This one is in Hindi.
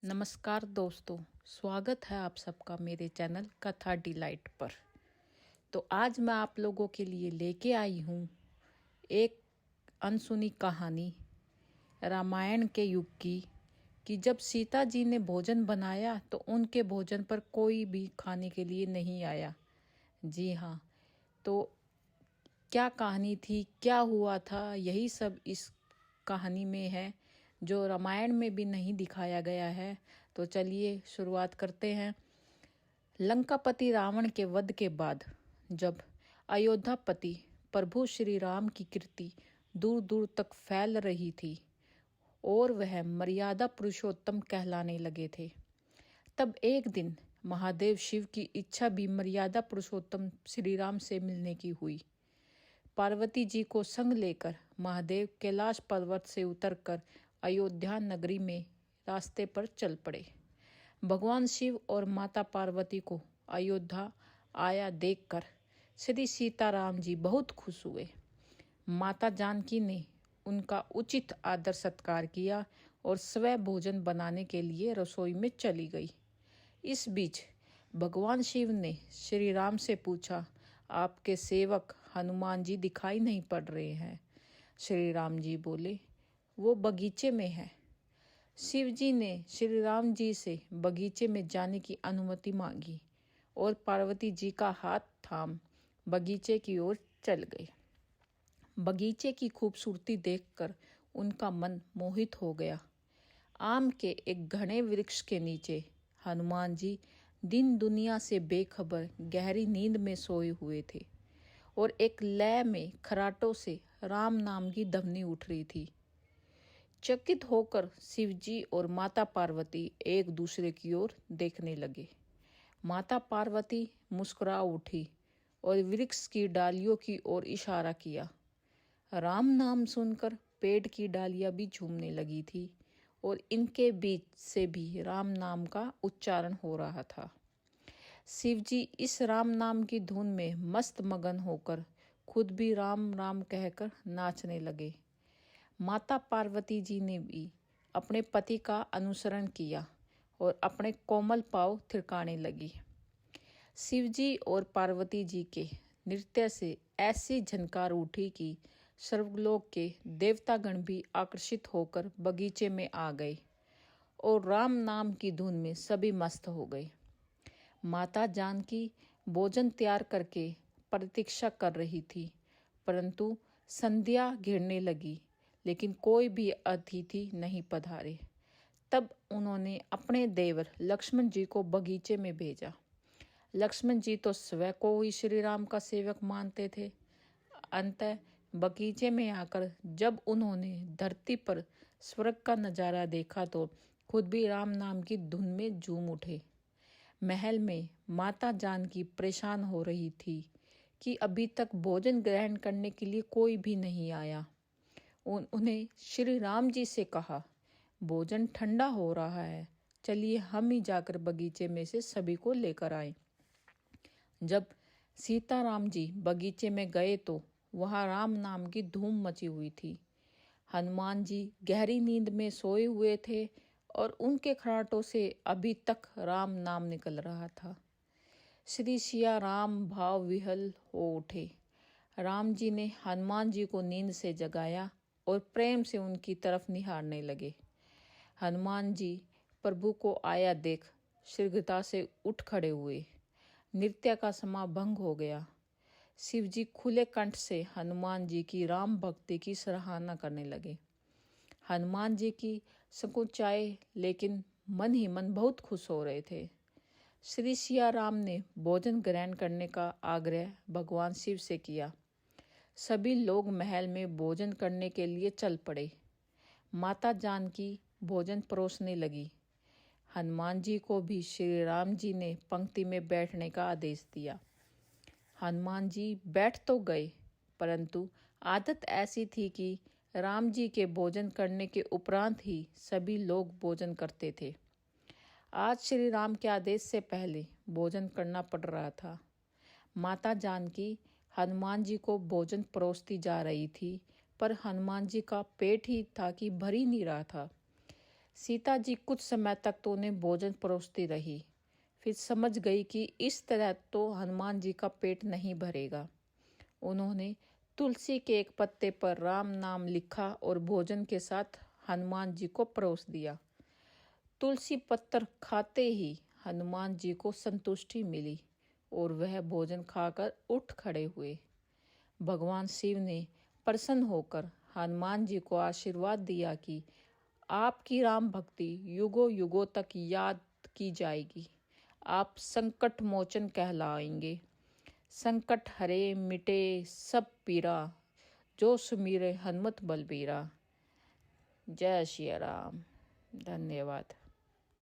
नमस्कार दोस्तों, स्वागत है आप सबका मेरे चैनल कथा डिलाइट पर। तो आज मैं आप लोगों के लिए लेके आई हूँ एक अनसुनी कहानी रामायण के युग की कि जब सीता जी ने भोजन बनाया तो उनके भोजन पर कोई भी खाने के लिए नहीं आया। जी हाँ, तो क्या कहानी थी, क्या हुआ था, यही सब इस कहानी में है जो रामायण में भी नहीं दिखाया गया है। तो चलिए शुरुआत करते हैं। लंकापति रावण के वध के बाद जब अयोध्यापति प्रभु श्री राम की कीर्ति दूर दूर तक फैल रही थी और वह मर्यादा पुरुषोत्तम कहलाने लगे थे, तब एक दिन महादेव शिव की इच्छा भी मर्यादा पुरुषोत्तम श्री राम से मिलने की हुई। पार्वती जी को संग लेकर महादेव कैलाश पर्वत से उतरकर अयोध्या नगरी में रास्ते पर चल पड़े। भगवान शिव और माता पार्वती को अयोध्या आया देखकर श्री सीताराम जी बहुत खुश हुए। माता जानकी ने उनका उचित आदर सत्कार किया और स्वयं भोजन बनाने के लिए रसोई में चली गई। इस बीच भगवान शिव ने श्री राम से पूछा, आपके सेवक हनुमान जी दिखाई नहीं पड़ रहे हैं। श्री राम जी बोले, वो बगीचे में है। शिव जी ने श्री राम जी से बगीचे में जाने की अनुमति मांगी और पार्वती जी का हाथ थाम बगीचे की ओर चल गए। बगीचे की खूबसूरती देखकर उनका मन मोहित हो गया। आम के एक घने वृक्ष के नीचे हनुमान जी दिन दुनिया से बेखबर गहरी नींद में सोए हुए थे और एक लय में खराटों से राम नाम की ध्वनि उठ रही थी। चकित होकर शिवजी और माता पार्वती एक दूसरे की ओर देखने लगे। माता पार्वती मुस्कुरा उठी और वृक्ष की डालियों की ओर इशारा किया। राम नाम सुनकर पेड़ की डालियां भी झूमने लगी थी और इनके बीच से भी राम नाम का उच्चारण हो रहा था। शिवजी इस राम नाम की धुन में मस्त मगन होकर खुद भी राम राम कहकर नाचने लगे। माता पार्वती जी ने भी अपने पति का अनुसरण किया और अपने कोमल पांव थिरकाने लगी। शिवजी और पार्वती जी के नृत्य से ऐसी झनकार उठी कि स्वर्गलोक के देवतागण भी आकर्षित होकर बगीचे में आ गए और राम नाम की धुन में सभी मस्त हो गए। माता जानकी भोजन तैयार करके प्रतीक्षा कर रही थी, परंतु संध्या घिरने लगी लेकिन कोई भी अतिथि नहीं पधारे। तब उन्होंने अपने देवर लक्ष्मण जी को बगीचे में भेजा। लक्ष्मण जी तो स्वयं को ही श्री राम का सेवक मानते थे। अंततः बगीचे में आकर जब उन्होंने धरती पर स्वर्ग का नजारा देखा तो खुद भी राम नाम की धुन में झूम उठे। महल में माता जानकी परेशान हो रही थी कि अभी तक भोजन ग्रहण करने के लिए कोई भी नहीं आया। उन्हें श्री राम जी से कहा, भोजन ठंडा हो रहा है, चलिए हम ही जाकर बगीचे में से सभी को लेकर आए। जब सीताराम जी बगीचे में गए तो वहां राम नाम की धूम मची हुई थी। हनुमान जी गहरी नींद में सोए हुए थे और उनके खराटों से अभी तक राम नाम निकल रहा था। श्री सिया राम भाव विहल हो उठे। राम जी ने हनुमान जी को नींद से जगाया और प्रेम से उनकी तरफ निहारने लगे। हनुमान जी प्रभु को आया देख शीघ्रता से उठ खड़े हुए। नृत्य का समा भंग हो गया। शिवजी खुले कंठ से हनुमान जी की राम भक्ति की सराहना करने लगे। हनुमान जी की संकुचाए लेकिन मन ही मन बहुत खुश हो रहे थे। श्री सिया राम ने भोजन ग्रहण करने का आग्रह भगवान शिव से किया। सभी लोग महल में भोजन करने के लिए चल पड़े। माता जानकी भोजन परोसने लगी। हनुमान जी को भी श्री राम जी ने पंक्ति में बैठने का आदेश दिया। हनुमान जी बैठ तो गए, परंतु आदत ऐसी थी कि राम जी के भोजन करने के उपरांत ही सभी लोग भोजन करते थे। आज श्री राम के आदेश से पहले भोजन करना पड़ रहा था। माता जानकी हनुमान जी को भोजन परोसती जा रही थी, पर हनुमान जी का पेट ही था कि भर ही नहीं रहा था। सीता जी कुछ समय तक तो उन्हें भोजन परोसती रही, फिर समझ गई कि इस तरह तो हनुमान जी का पेट नहीं भरेगा। उन्होंने तुलसी के एक पत्ते पर राम नाम लिखा और भोजन के साथ हनुमान जी को परोस दिया। तुलसी पत्तर खाते ही हनुमान जी को संतुष्टि मिली और वह भोजन खाकर उठ खड़े हुए। भगवान शिव ने प्रसन्न होकर हनुमान जी को आशीर्वाद दिया कि आपकी राम भक्ति युगों युगों तक याद की जाएगी। आप संकट मोचन कहलाएंगे। संकट हरे मिटे सब पीरा, जो सुमीरे हनुमत बलबीरा। जय श्री राम। धन्यवाद।